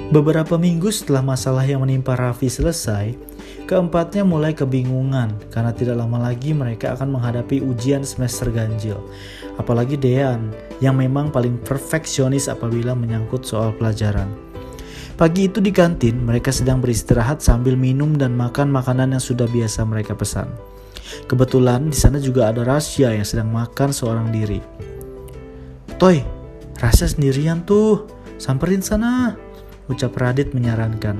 Beberapa minggu setelah masalah yang menimpa Raffi selesai, keempatnya mulai kebingungan karena tidak lama lagi mereka akan menghadapi ujian semester ganjil. Apalagi Dean yang memang paling perfeksionis apabila menyangkut soal pelajaran. Pagi itu di kantin, mereka sedang beristirahat sambil minum dan makan makanan yang sudah biasa mereka pesan. Kebetulan di sana juga ada Rasya yang sedang makan seorang diri. "Toy, Rasya sendirian tuh, samperin sana," ucap Radit menyarankan.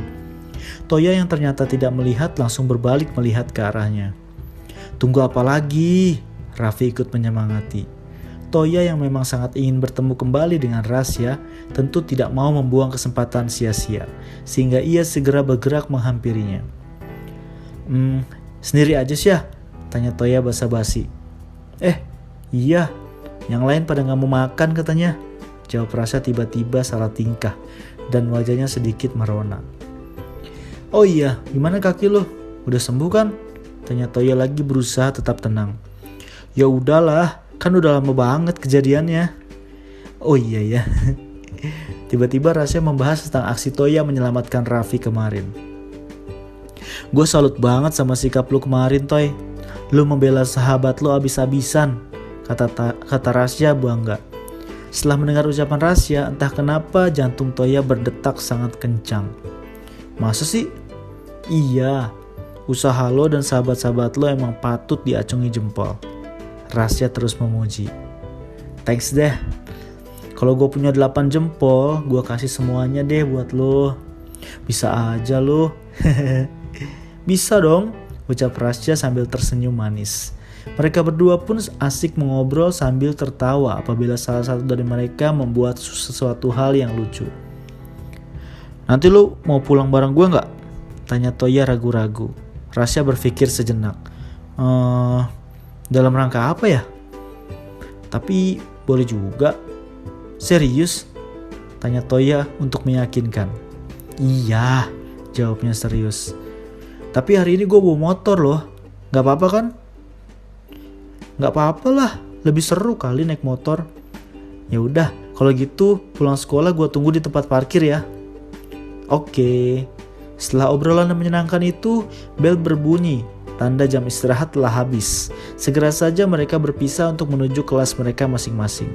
Toya yang ternyata tidak melihat langsung berbalik melihat ke arahnya. "Tunggu apa lagi?" Raffi ikut menyemangati. Toya yang memang sangat ingin bertemu kembali dengan Rasya tentu tidak mau membuang kesempatan sia-sia, sehingga ia segera bergerak menghampirinya. Sendiri aja sih ya?" tanya Toya basa-basi. Iya, yang lain pada gak mau makan katanya," jawab Rasya tiba-tiba salah tingkah dan wajahnya sedikit merona. "Oh iya, gimana kaki lo? Udah sembuh kan?" tanya Toya lagi berusaha tetap tenang. "Ya udahlah, kan udah lama banget kejadiannya." "Oh iya ya." Tiba-tiba Rasya membahas tentang aksi Toya menyelamatkan Raffi kemarin. "Gue salut banget sama sikap lo kemarin, Toy. Lo membela sahabat lo abis-abisan," kata Rasya bangga. Setelah mendengar ucapan Rasya, entah kenapa jantung Toya berdetak sangat kencang. "Masa sih?" "Iya, usaha lo dan sahabat-sahabat lo emang patut diacungi jempol." Rasya terus memuji. "Thanks deh. Kalau gue punya 8 jempol, gue kasih semuanya deh buat lo." "Bisa aja lo." "Bisa dong," ucap Rasya sambil tersenyum manis. Mereka berdua pun asik mengobrol sambil tertawa apabila salah satu dari mereka membuat sesuatu hal yang lucu. "Nanti lu mau pulang bareng gue gak?" tanya Toya ragu-ragu. Rasya berpikir sejenak. Dalam rangka apa ya? Tapi boleh juga." "Serius?" tanya Toya untuk meyakinkan. "Iya," jawabnya serius. "Tapi hari ini gue bawa motor loh. Gak apa-apa kan?" "Gak apa-apa lah, lebih seru kali naik motor." "Ya udah, kalau gitu pulang sekolah gue tunggu di tempat parkir ya." "Oke." Setelah obrolan yang menyenangkan itu, bel berbunyi, tanda jam istirahat telah habis. Segera saja mereka berpisah untuk menuju kelas mereka masing-masing.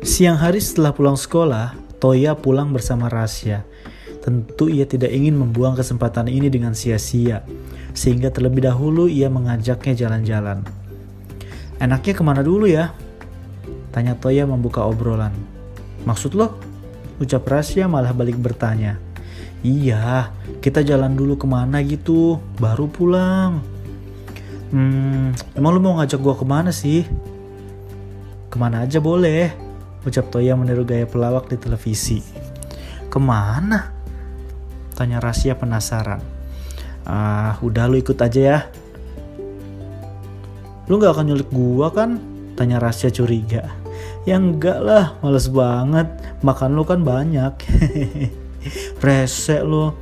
Siang hari setelah pulang sekolah, Toya pulang bersama Rasya. Tentu ia tidak ingin membuang kesempatan ini dengan sia-sia, sehingga terlebih dahulu ia mengajaknya jalan-jalan. "Enaknya kemana dulu ya?" tanya Toya membuka obrolan. "Maksud lo?" ucap Rasya malah balik bertanya. "Iya, kita jalan dulu kemana gitu, baru pulang." Emang lo mau ngajak gua kemana sih?" "Kemana aja boleh," ucap Toya meniru gaya pelawak di televisi. "Kemana?" tanya Rasya penasaran. Udah lu ikut aja ya." "Lu gak akan nyulik gua kan?" tanya Rasya curiga. "Ya enggak lah, males banget, makan lu kan banyak." "Rese lu."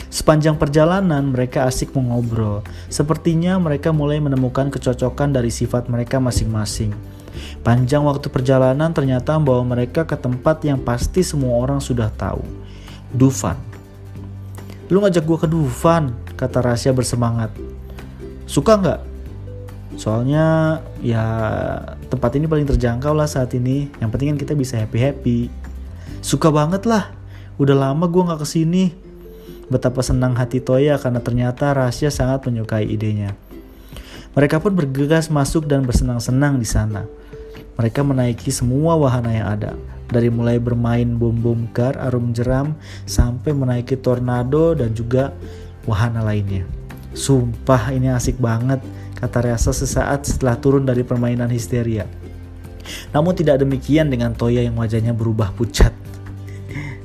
Sepanjang perjalanan mereka asik mengobrol. Sepertinya mereka mulai menemukan kecocokan dari sifat mereka masing-masing. Panjang waktu perjalanan ternyata membawa mereka ke tempat yang pasti semua orang sudah tahu. Dufan. "Lu ngajak gua ke Dufan," kata Rasya bersemangat. "Suka gak? Soalnya ya tempat ini paling terjangkau lah saat ini. Yang penting kan kita bisa happy-happy." "Suka banget lah. Udah lama gua gak kesini." Betapa senang hati Toya karena ternyata Rasya sangat menyukai idenya. Mereka pun bergegas masuk dan bersenang-senang di sana. Mereka menaiki semua wahana yang ada, dari mulai bermain bom-bom kar, arum jeram, sampai menaiki tornado dan juga wahana lainnya. "Sumpah ini asik banget," kata Rasya sesaat setelah turun dari permainan histeria. Namun tidak demikian dengan Toya yang wajahnya berubah pucat.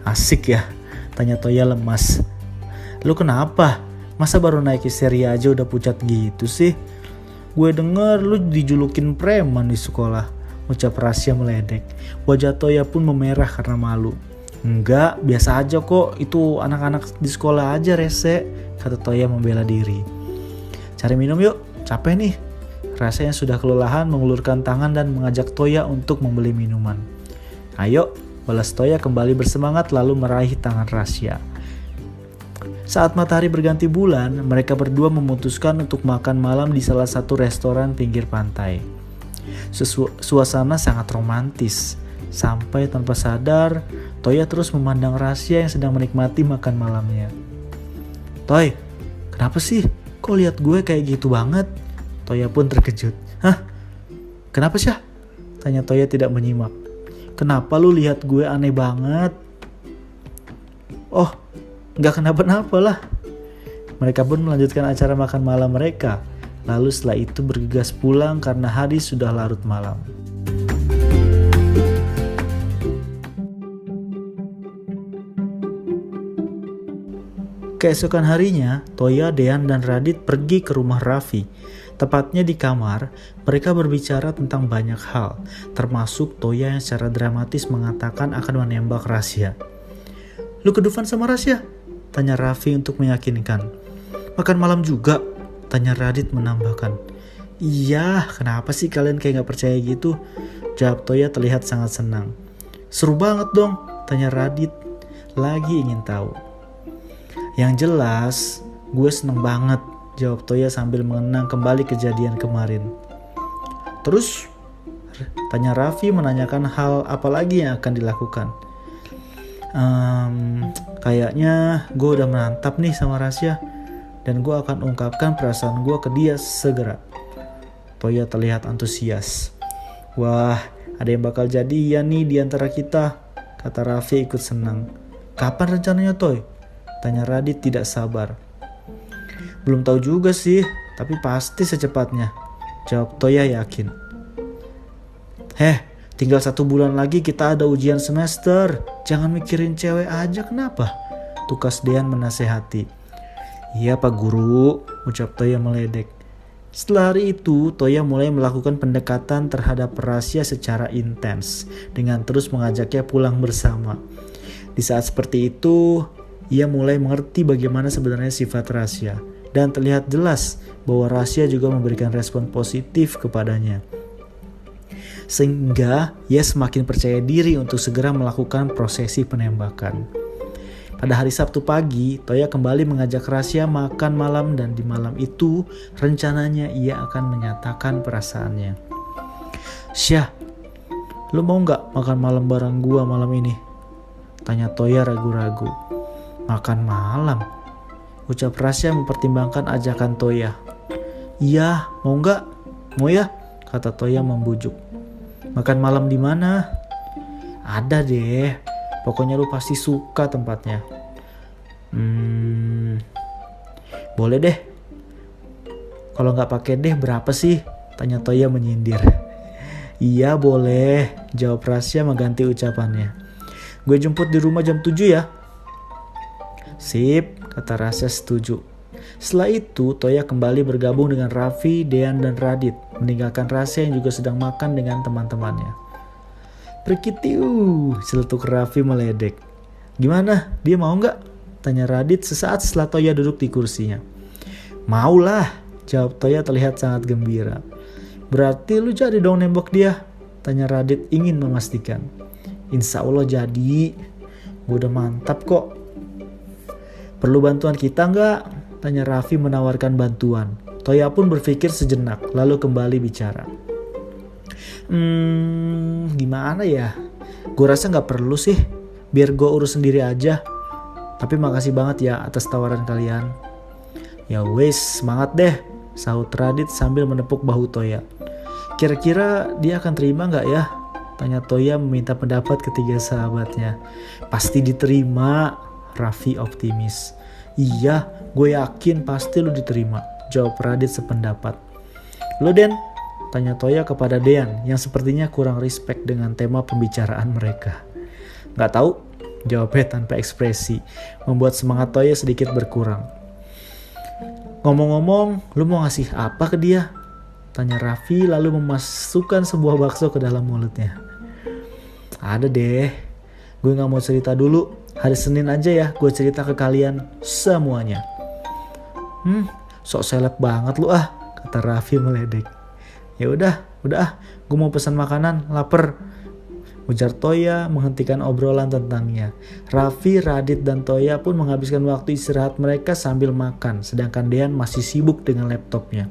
"Asik ya?" tanya Toya lemas. "Lu kenapa? Masa baru naik histeria aja udah pucat gitu sih? Gue denger lu dijulukin preman di sekolah," ucap Rasya meledek. Wajah Toya pun memerah karena malu. "Enggak, biasa aja kok, itu anak-anak di sekolah aja rese," kata Toya membela diri. "Cari minum yuk, capek nih." Rasya yang sudah kelelahan mengulurkan tangan dan mengajak Toya untuk membeli minuman. Ayo, balas Toya kembali bersemangat lalu meraih tangan Rasya. Saat matahari berganti bulan, mereka berdua memutuskan untuk makan malam di salah satu restoran pinggir pantai. Suasana sangat romantis. Sampai tanpa sadar, Toya terus memandang Rasya yang sedang menikmati makan malamnya. Toy, kenapa sih? Kok lihat gue kayak gitu banget? Toya pun terkejut. Hah? Kenapa sih? Tanya Toya tidak menyimak. Kenapa lu lihat gue aneh banget? Oh, gak kenapa-napa lah. Mereka pun melanjutkan acara makan malam mereka. Lalu setelah itu bergegas pulang karena hari sudah larut malam. Keesokan harinya, Toya, Dean, dan Radit pergi ke rumah Raffi. Tepatnya di kamar, mereka berbicara tentang banyak hal, termasuk Toya yang secara dramatis mengatakan akan menembak Rasya. Lu kedufan sama Rasya? Tanya Raffi untuk meyakinkan. Makan malam juga? Tanya Radit menambahkan. Iya, kenapa sih kalian kayak gak percaya gitu? Jawab Toya terlihat sangat senang. Seru banget dong, tanya Radit. Lagi ingin tahu. Yang jelas, gue seneng banget, jawab Toya sambil mengenang kembali kejadian kemarin. Terus, tanya Raffi menanyakan hal apa lagi yang akan dilakukan. Kayaknya gue udah menantap nih sama Rasya, dan gue akan ungkapkan perasaan gue ke dia segera. Toya terlihat antusias. Wah, ada yang bakal jadian nih di antara kita, kata Raffi ikut senang. Kapan rencananya, Toy? Tanya Radit tidak sabar. Belum tahu juga sih, tapi pasti secepatnya, jawab Toya yakin. Tinggal 1 bulan lagi kita ada ujian semester. Jangan mikirin cewek aja, kenapa? Tukas Dean menasehati. Iya Pak Guru, ucap Toya meledek. Setelah hari itu, Toya mulai melakukan pendekatan terhadap Rasya secara intens, dengan terus mengajaknya pulang bersama. Di saat seperti itu, ia mulai mengerti bagaimana sebenarnya sifat Rasya, dan terlihat jelas bahwa Rasya juga memberikan respon positif kepadanya. Sehingga ia semakin percaya diri untuk segera melakukan prosesi penembakan. Pada hari Sabtu pagi, Toya kembali mengajak Rasya makan malam dan di malam itu rencananya ia akan menyatakan perasaannya. Syah, lu mau gak makan malam bareng gua malam ini? Tanya Toya ragu-ragu. Makan malam? Ucap Rasya mempertimbangkan ajakan Toya. Iya, mau gak? Mau ya? Kata Toya membujuk. Makan malam di mana? Ada deh. Pokoknya lu pasti suka tempatnya. Boleh deh. Kalau nggak pakai deh berapa sih? Tanya Toya menyindir. Iya boleh, jawab Rasya mengganti ucapannya. Gue jemput di rumah jam 7 ya. Sip, kata Rasya setuju. Setelah itu, Toya kembali bergabung dengan Raffi, Dean, dan Radit, meninggalkan Rasya yang juga sedang makan dengan teman-temannya. Perkitiu, celetuk Raffi meledek. Gimana, dia mau nggak? Tanya Radit sesaat setelah Toya duduk di kursinya. Maulah, jawab Toya terlihat sangat gembira. Berarti lu jadi dong nembak dia? Tanya Radit ingin memastikan. Insya Allah jadi, gue udah mantap kok. Perlu bantuan kita nggak? Tanya Raffi menawarkan bantuan. Toya pun berpikir sejenak, lalu kembali bicara. Gimana ya? Gue rasa nggak perlu sih, biar gue urus sendiri aja. Tapi makasih banget ya atas tawaran kalian. Ya wes, semangat deh, sahut Radit sambil menepuk bahu Toya. Kira-kira dia akan terima nggak ya? Tanya Toya meminta pendapat ketiga sahabatnya. Pasti diterima, Raffi optimis. Iya, gue yakin pasti lu diterima, jawab Radit sependapat. Lu Den? Tanya Toya kepada Dean yang sepertinya kurang respect dengan tema pembicaraan mereka. Gak tahu, jawabnya tanpa ekspresi, membuat semangat Toya sedikit berkurang. Ngomong-ngomong, lu mau ngasih apa ke dia? Tanya Raffi lalu memasukkan sebuah bakso ke dalam mulutnya. Ada deh, gue gak mau cerita dulu. Hari Senin aja ya gue cerita ke kalian semuanya. Sok seleb banget lu kata Raffi meledek. Ya udah, gue mau pesan makanan, lapar, ujar Toya menghentikan obrolan tentangnya. Raffi, Radit, dan Toya pun menghabiskan waktu istirahat mereka sambil makan, sedangkan Dean masih sibuk dengan laptopnya.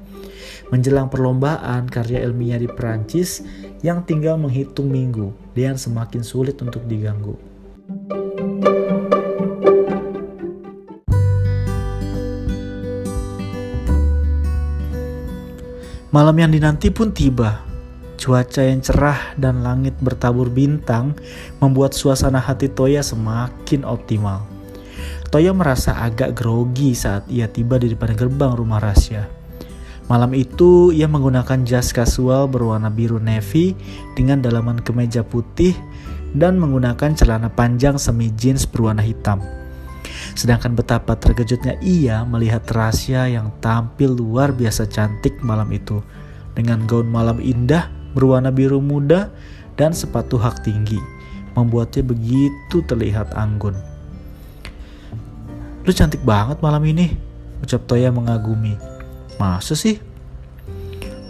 Menjelang perlombaan karya ilmiah di Perancis yang tinggal menghitung minggu, Dean semakin sulit untuk diganggu. Malam yang dinanti pun tiba. Cuaca yang cerah dan langit bertabur bintang membuat suasana hati Toya semakin optimal. Toya merasa agak grogi saat ia tiba di depan gerbang rumah Rasya. Malam itu ia menggunakan jas kasual berwarna biru navy dengan dalaman kemeja putih dan menggunakan celana panjang semi jeans berwarna hitam. Sedangkan betapa terkejutnya ia melihat Rasya yang tampil luar biasa cantik malam itu dengan gaun malam indah berwarna biru muda dan sepatu hak tinggi, membuatnya begitu terlihat anggun. "Lu cantik banget malam ini," ucap Toya mengagumi. "Masa sih?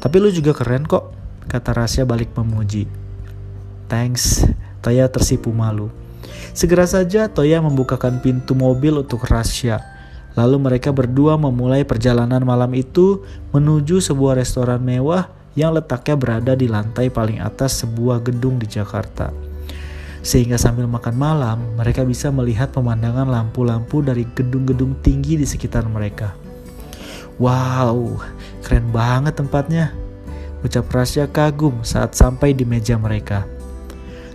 Tapi lu juga keren kok," kata Rasya balik memuji. "Thanks," Toya tersipu malu. Segera saja Toya membukakan pintu mobil untuk Rasya. Lalu mereka berdua memulai perjalanan malam itu menuju sebuah restoran mewah yang letaknya berada di lantai paling atas sebuah gedung di Jakarta. Sehingga sambil makan malam, mereka bisa melihat pemandangan lampu-lampu dari gedung-gedung tinggi di sekitar mereka. "Wow, keren banget tempatnya," ucap Rasya kagum saat sampai di meja mereka.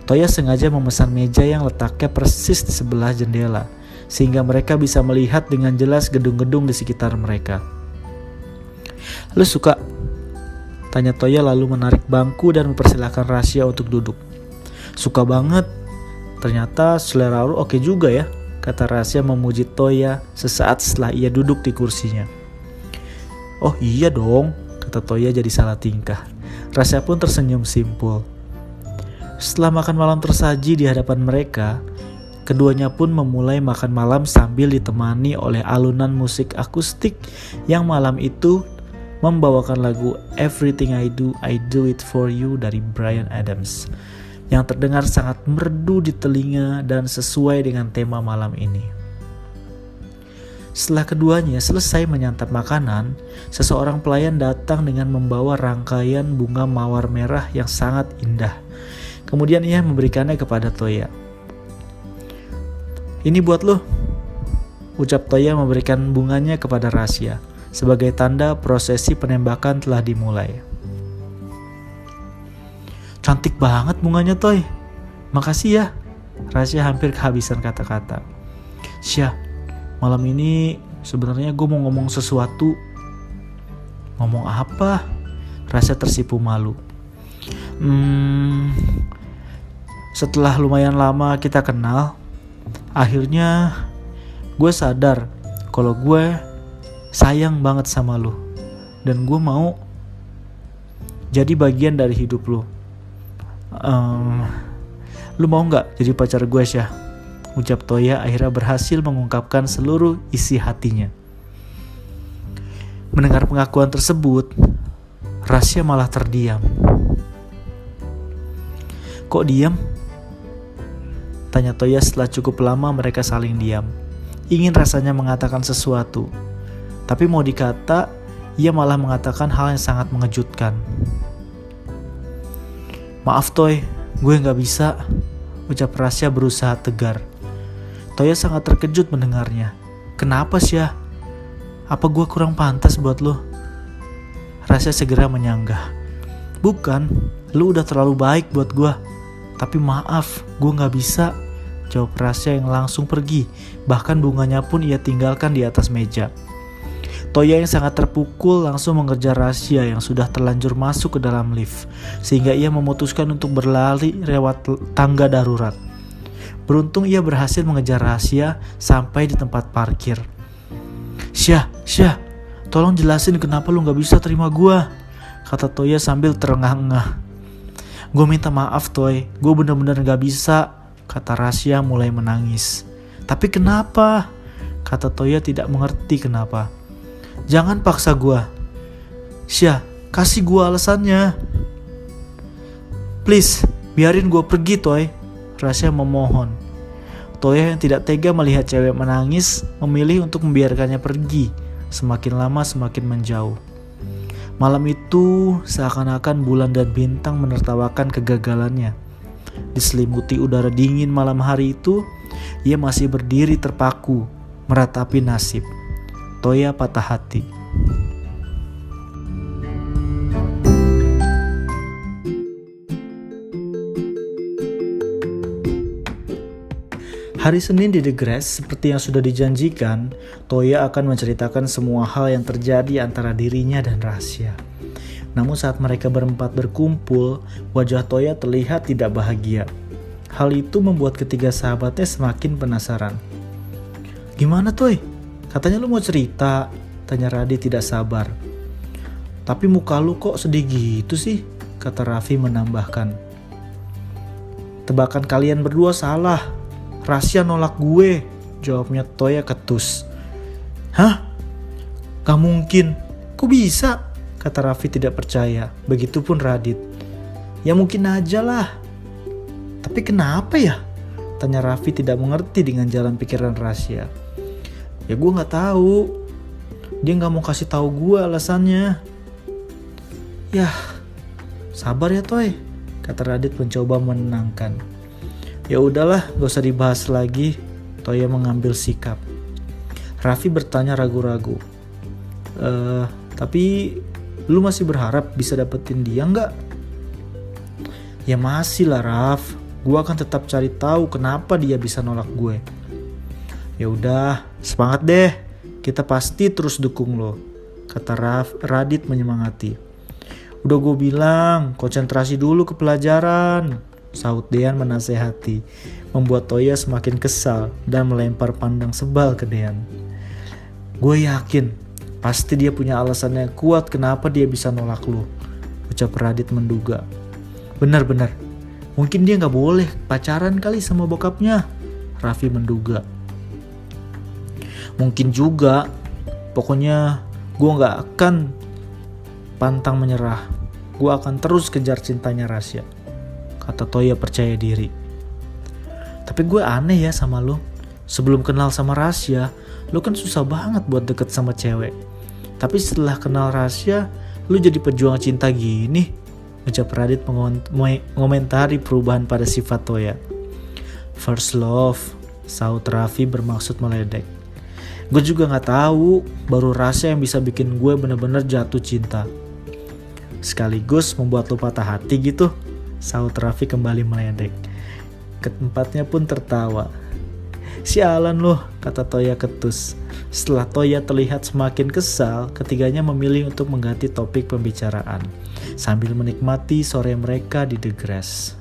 Toya sengaja memesan meja yang letaknya persis di sebelah jendela, sehingga mereka bisa melihat dengan jelas gedung-gedung di sekitar mereka. "Lu suka?" tanya Toya lalu menarik bangku dan mempersilahkan Rasya untuk duduk. "Suka banget. Ternyata selera lu oke juga ya," kata Rasya memuji Toya sesaat setelah ia duduk di kursinya. "Oh iya dong," kata Toya jadi salah tingkah. Rasya pun tersenyum simpul. Setelah makan malam tersaji di hadapan mereka, keduanya pun memulai makan malam sambil ditemani oleh alunan musik akustik yang malam itu membawakan lagu Everything I Do It For You dari Bryan Adams, yang terdengar sangat merdu di telinga dan sesuai dengan tema malam ini. Setelah keduanya selesai menyantap makanan, seseorang pelayan datang dengan membawa rangkaian bunga mawar merah yang sangat indah. Kemudian ia memberikannya kepada Toya. "Ini buat lo," ucap Toya memberikan bunganya kepada Rasya sebagai tanda prosesi penembakan telah dimulai. "Cantik banget bunganya, Toy. Makasih ya." Rasya hampir kehabisan kata-kata. "Syah, malam ini sebenarnya gue mau ngomong sesuatu." "Ngomong apa?" Rasya tersipu malu. Setelah lumayan lama kita kenal, akhirnya gue sadar kalau gue sayang banget sama lu, dan gue mau jadi bagian dari hidup lu. Lu mau gak jadi pacar gue, Syah?" ucap Toya akhirnya berhasil mengungkapkan seluruh isi hatinya. Mendengar pengakuan tersebut, Rasya malah terdiam. "Kok diam?" tanya Toya setelah cukup lama mereka saling diam. Ingin rasanya mengatakan sesuatu, tapi mau dikata, ia malah mengatakan hal yang sangat mengejutkan. "Maaf Toy, gue gak bisa," ucap Rasya berusaha tegar. Toya sangat terkejut mendengarnya. "Kenapa Syah? Apa gue kurang pantas buat lo?" Rasya segera menyanggah. "Bukan, lu udah terlalu baik buat gue. Tapi maaf, gue gak bisa," jawab Rasya yang langsung pergi. Bahkan bunganya pun ia tinggalkan di atas meja. Toya yang sangat terpukul langsung mengejar Rasya yang sudah terlanjur masuk ke dalam lift, sehingga ia memutuskan untuk berlari lewat tangga darurat. Beruntung ia berhasil mengejar Rasya sampai di tempat parkir. Syah, tolong jelasin kenapa lu gak bisa terima gue," kata Toya sambil terengah-engah. "Gue minta maaf Toy, gue bener-bener gak bisa," kata Rasya mulai menangis. "Tapi kenapa?" kata Toya tidak mengerti kenapa. "Jangan paksa gue. Syah, Kasih gue alasannya. Please, biarin gue pergi, Toy. Rasya memohon. Toya yang tidak tega melihat cewek menangis memilih untuk membiarkannya pergi. Semakin lama semakin menjauh. Malam itu seakan-akan bulan dan bintang menertawakan kegagalannya. Diselimuti udara dingin malam hari itu, ia masih berdiri terpaku, meratapi nasib. Toya patah hati. Hari Senin di The Grass, seperti yang sudah dijanjikan, Toya akan menceritakan semua hal yang terjadi antara dirinya dan Rasya. Namun saat mereka berempat berkumpul, wajah Toya terlihat tidak bahagia. Hal itu membuat ketiga sahabatnya semakin penasaran. Gimana Toy? Katanya lu mau cerita, tanya Radit tidak sabar. Tapi muka lu kok sedih gitu sih, kata Raffi menambahkan. Tebakan kalian berdua salah. Rasya nolak gue, jawabnya Toya ketus. Hah? Gak mungkin. Kok bisa? Kata Raffi tidak percaya. Begitupun Radit. Ya mungkin aja lah. Tapi kenapa ya? Tanya Raffi tidak mengerti dengan jalan pikiran Rasya. Ya gue gak tahu. Dia gak mau kasih tahu gue alasannya. Yah, sabar ya Toy, kata Radit mencoba menenangkan. Ya udahlah, gak usah dibahas lagi. Toya mengambil sikap. Raffi bertanya ragu-ragu. Tapi lu masih berharap bisa dapetin dia nggak? Ya masih lah Raff. Gue akan tetap cari tahu kenapa dia bisa nolak gue. Ya udah, semangat deh. Kita pasti terus dukung lo, kata Radit menyemangati. Udah gue bilang, konsentrasi dulu ke pelajaran, sahut Dean menasehati, membuat Toya semakin kesal dan melempar pandang sebal ke Dean. Gue yakin, pasti dia punya alasan yang kuat kenapa dia bisa nolak lu, ucap Radit menduga. Benar-benar, mungkin dia gak boleh pacaran kali sama bokapnya, Raffi menduga. Mungkin juga, pokoknya gue gak akan pantang menyerah. Gue akan terus kejar cintanya Rasya, kata Toya percaya diri. Tapi gue aneh ya sama lo. Sebelum kenal sama Rasya, lo kan susah banget buat deket sama cewek. Tapi setelah kenal Rasya, lo jadi pejuang cinta gini, ucap Radit mengomentari perubahan pada sifat Toya. First love, sahut Raffi bermaksud meledek. Gue juga gak tahu, baru Rasya yang bisa bikin gue bener-bener jatuh cinta. Sekaligus membuat lo patah hati gitu, sahut Raffi kembali meledek. Keempatnya pun tertawa. Sialan loh, kata Toya ketus. Setelah Toya terlihat semakin kesal, ketiganya memilih untuk mengganti topik pembicaraan sambil menikmati sore mereka di The Grass.